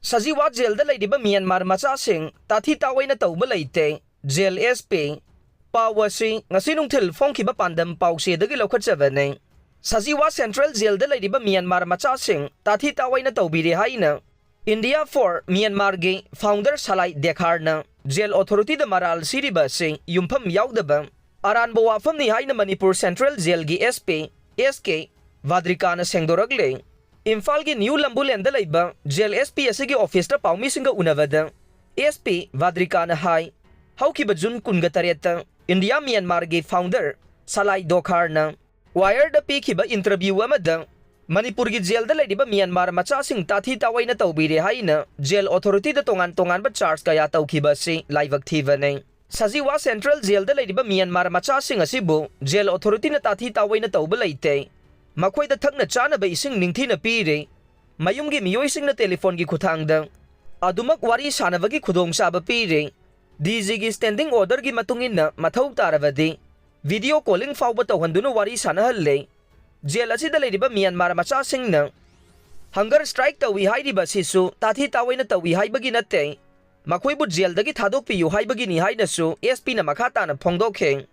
Sajiwa Jailda Leiriba Myanmar Machasing Tathi Taoina Touba Leite Jail SP Pawasi ngasinung thil phongkiba pandam pawse dagi lokhatchabane Sajiwa Central Jailda Leiriba Myanmar Machasing Tathi Taoina Toubire haina India for Myanmar ge founder salai dekharna jail authority da maral siriba sing yumpham yaudaba aranbo wafam ni haina Manipur Central Jail gi SP SK Vadrikana sengdoragle Imphal gi New Lambulen da leiba jail SP asigi office da paumi singa unavada SP Vadrikana hai haukiba jun kunga tareta India Myanmar ge founder salai dokharna wire da pikiba interview amada Manipur gi jail da Leiriba Myanmar Machasing Tathi Taoina Toubire haina jail authority da tongan ba charge kaya tawkiba si laibak thibane Sajiwa Central Jail da Leiriba Myanmar Machasing asibu jail authority na Tathi Taoina Touba Leite makhoi da thakna chana ba ising ningthi na pire mayum gi miyoi sing na telephone gi khuthang da adumak wari sanaba gi khudong sa ba pire DG gi standing order gi matungin na mathau tarawadi video calling fawba tawhanduna wari sanahalle jail asida Leiriba Myanmar Machasing na hunger strike tawi hairiba sisu Tathi Taoina tawi haibagi natte makhoi bu jail dagi thadokpiyu haibagi ni hainasu SP na makhata na phongdokhe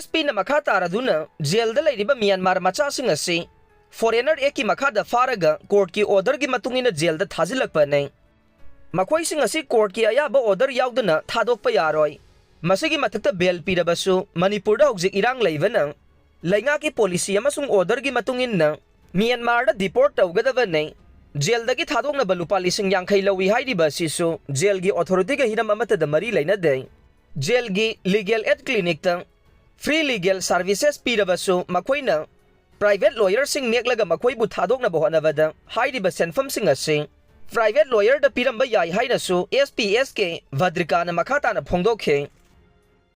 SP na makhata raduna jail da Leiriba Myanmar Machasing asi foreigner eki makhada faraga court ki order gi matungina jail da thajilakpa nei makhoi sing asi court ki ayaba order yauduna thadokpa yaroi masigi mathakta bail pirabasu Manipur da hojik irang leibana Lainga ki policy amasung order gi matungin na Myanmar da deport tawgadaba nei jail dagi thadokna balupa lising yangkhai lawi hairiba sisu jail gi authority ga hiram amata da mari laina dei jail gi legal aid clinic ta free legal services pirabasu makhoina private lawyer sing neklaga makhoi bu thadokna bohanabada hairiba senfam sing asi private lawyer da piramba yai hainasu SPSK Vadrikana makhata na phongdokhe